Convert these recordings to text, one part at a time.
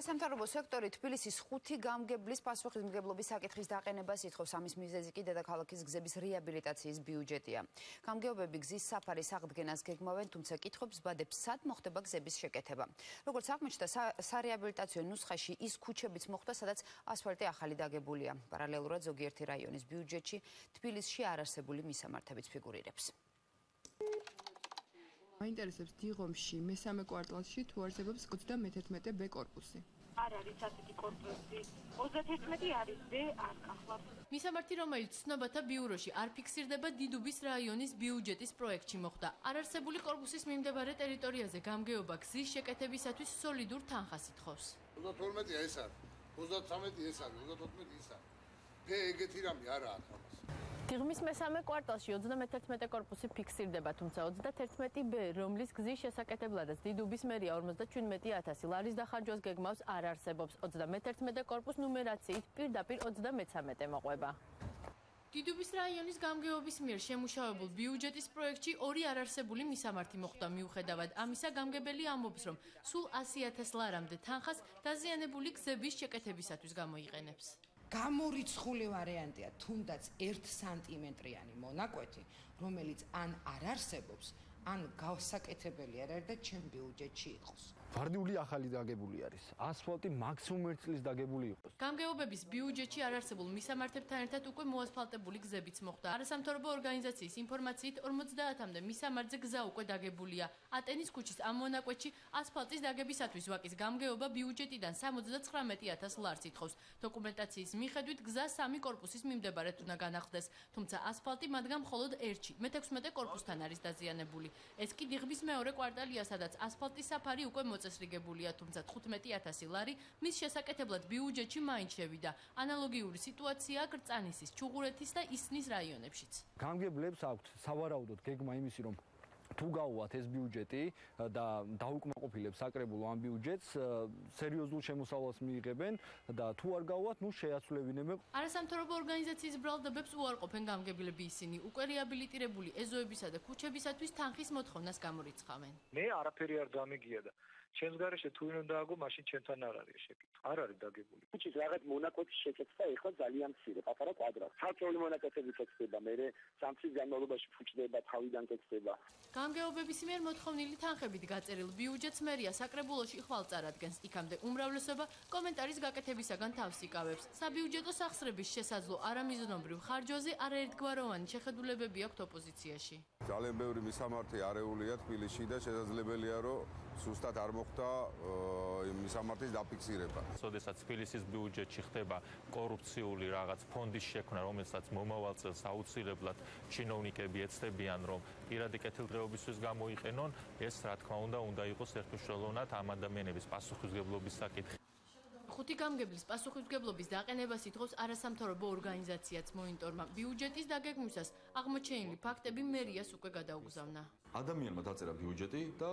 არასამთავრობო სექტორი თბილისის 5 გამგებლის პასუხისმგებლობის საკითხის დაყენებას ითხოვს. ამის მიზეზი კი დედაქალაქის გზების რეაბილიტაციის ბიუჯეტია. გამგეობები გზის საფარის აღდგენას გეგმავენ, თუმცა კითხვებს ბადებს სად მოხდება გზების შეკეთება. როგორც აღმოჩნდა, სარეაბილიტაციო ნუსხაში ის ქუჩებიც მოხდა, სადაც ასფალტი ახალი დაგებულია. პარალელურად ზოგიერთი რაიონის ბიუჯეტში თბილისში არარსებული მისამართებიც ფიგურირებს. მაინტერესებს დიღომში მესამე კვარტალში თუ არსებობს 31 ბ კორპუსი. არ არის ასეთი კორპუსი. 31 არის ბ არ გახლავთ. მისამართი, რომელიც ცნობათა ბიუროში არ ფიქსირდება, დიდუბის რაიონის ბიუჯეტის პროექტში მოხდა. არარსებული კორპუსის მიმდებარე ტერიტორიაზე გამგეობა გზის შეკეთებისათვის სოლიდურ თანხას ითხოვს. 32 ეს არის, 33 ეს არის, 34 ის არის. ბ ეგეთი რამე არაა ხალხს. დიღმის მესამე კვარტალში 31 კორპუსი ფიქსირდება, თუმცა 31 ბ, რომლის გზის შესაკეთებლადაც დიდუბის მერია 57,000 ლარის დახარჯვას გეგმავს, არ არსებობს. 31 კორპუს ნუმერაციით პირდაპირ 33 მოყვება. დიდუბის რაიონის გამგეობის მიერ შემუშავებულ ბიუჯეტის პროექტში ორი არარსებული მისამართი მოხდა. მიუხედავად ამისა, გამგებელი ამბობს, რომ სულ 100,000 ლარამდე თანხას დაზიანებული გზების შეკეთებისათვის გამოიყენებს. გამორიცხული ვარიანტია თუნდაც 1 სანტიმეტრიანი მონაკვეთი, რომელიც ან არ არსებობს, ან გავსაკეთებელი არ არის და ჩემ ბიუჯეტში იყოს. ვარდიული ახალი დაგებული არის. ასფალტი მაქსიმუმ 1 წლის დაგებული იყოს. გამგეობების ბიუჯეტში არარსებულ მისამართებთან ერთად უკვე მოასფალტებული გზებიც მოხდა. არასამთავრობო ორგანიზაციის ინფორმაციით 50-მდე მისამართზე გზა უკვე დაგებულია. ატენის ქუჩის ამ მონაკვეთში ასფალტის დაგებისათვის ვაკის გამგეობა ბიუჯეტიდან 79,000 ლარს ითხოვს. დოკუმენტაციის მიხედვით გზა 3 კორპუსის მიმდებარედ უნდა განახლდეს, თუმცა ასფალტი მათგან მხოლოდ 1-ში, მე-16 კორპუსთან არის დაზიანებული. ეს კი დიღმის მეორე კვარტალია, სადაც ასფალტის საფარი უკვე მოწესრიგებულია, თუმცა 15,000 ლარი მის შესაკეთებლად ბიუჯეტში მაინც შევიდა. ანალოგიური სიტუაციაა კრწანისის, ჩუღურეთის და ისნის რაიონებშიც. გამგებლებს აქვთ სავარაუდოდ გეგმა იმისი, რომ თუ გავუვათ ეს ბიუჯეტი და დაუკმაყოფილებს საკრებულო ამ ბიუჯეტს, სერიოზულ შემოსავალს მიიღებენ და თუ არ გავუვათ, შეაცვლებინებენ. არასამთავრობო ორგანიზაციის ბრალდებებს უარყოფენ გამგებლები, ისინი უკვე რეაბილიტირებული ეზოებისა და ქუჩებისათვის თანხის მოთხოვნას გამორიცხავენ. მე არაფერი არ დამიგია და ჩემს გარეშე თუ ვინ უნდა აგო, მაშინ ჩემთან არ არის შეკითხვა. არ არის დაგებული. ქუჩის რაღაც მონაკვეთის შეკეთება ეხლა ძალიან მცირე, პატარა კვადრატი. საერთოდ მონაკვეთები შექცდება, მე სამწის განმავლობაში ფუჭდება, თავიდან კეთდება. გამგეობების მიერ მოთხოვნილი თანხებით გაწერილ ბიუჯეტს მერია საკრებულოში ხვალ წარადგენს. იქამდე უმრავლესობა კომენტარის გაკეთებისაგან თავს იკავებს. საბიუჯეტო სახსრების შესაძლო არამიზნობრივ ხარჯვაზე არაერთგვაროვანი შეხედულებები აქვთ ოპოზიციაში. ძალიან ბევრი მისამართი არეულია თბილისში და შესაძლებელია, რომ სუსტად არ მოხდა მისამართის დაფიქსირება. სოდესაც თბილისის ბიუჯეტში ხდება კორუფციული რაღაც ფონდის შექმნა, რომელსაც მომავალ წელს აუცილებლად ჩინოვნიკები ეცდებიან, რომ პირადი კეთილდღეობისთვის გამოიყენონ, ეს რა თქმა უნდა იყოს ერთმნიშვნელოვნად ამ ადამიანების პასუხისმგებლობის საკითხი. 5 გამგებლის პასუხისმგებლობის დაყენებას ითხოვს არასამთავრობო ორგანიზაციაც მოინტორმა. ბიუჯეტის დაგეგმვისას აღმოჩენილი ფაქტები მერიას უკვე გადაუგზავნა. ადამიანმა დაწერა ბიუჯეტი და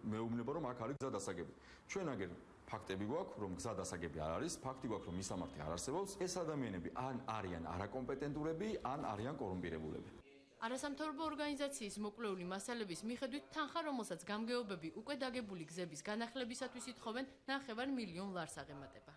მეუბნება, რომ აქ არის გზა დასაგები. ჩვენ აგერ ფაქტები გვაქვს, რომ გზა დასაგები არ არის, ფაქტი გვაქვს, რომ მისამართი არ არსებობს. ეს ადამიანები ან არიან არაკომპეტენტურები, ან არიან კორუმპირებულები. არასამთავრობო ორგანიზაციის მოკვლეული მასალების მიხედვით თანხა, რომელსაც გამგეობები უკვე დაგებული გზების განახლებისათვის ითხოვენ, 9,5 მილიონ ლარს აღემატება.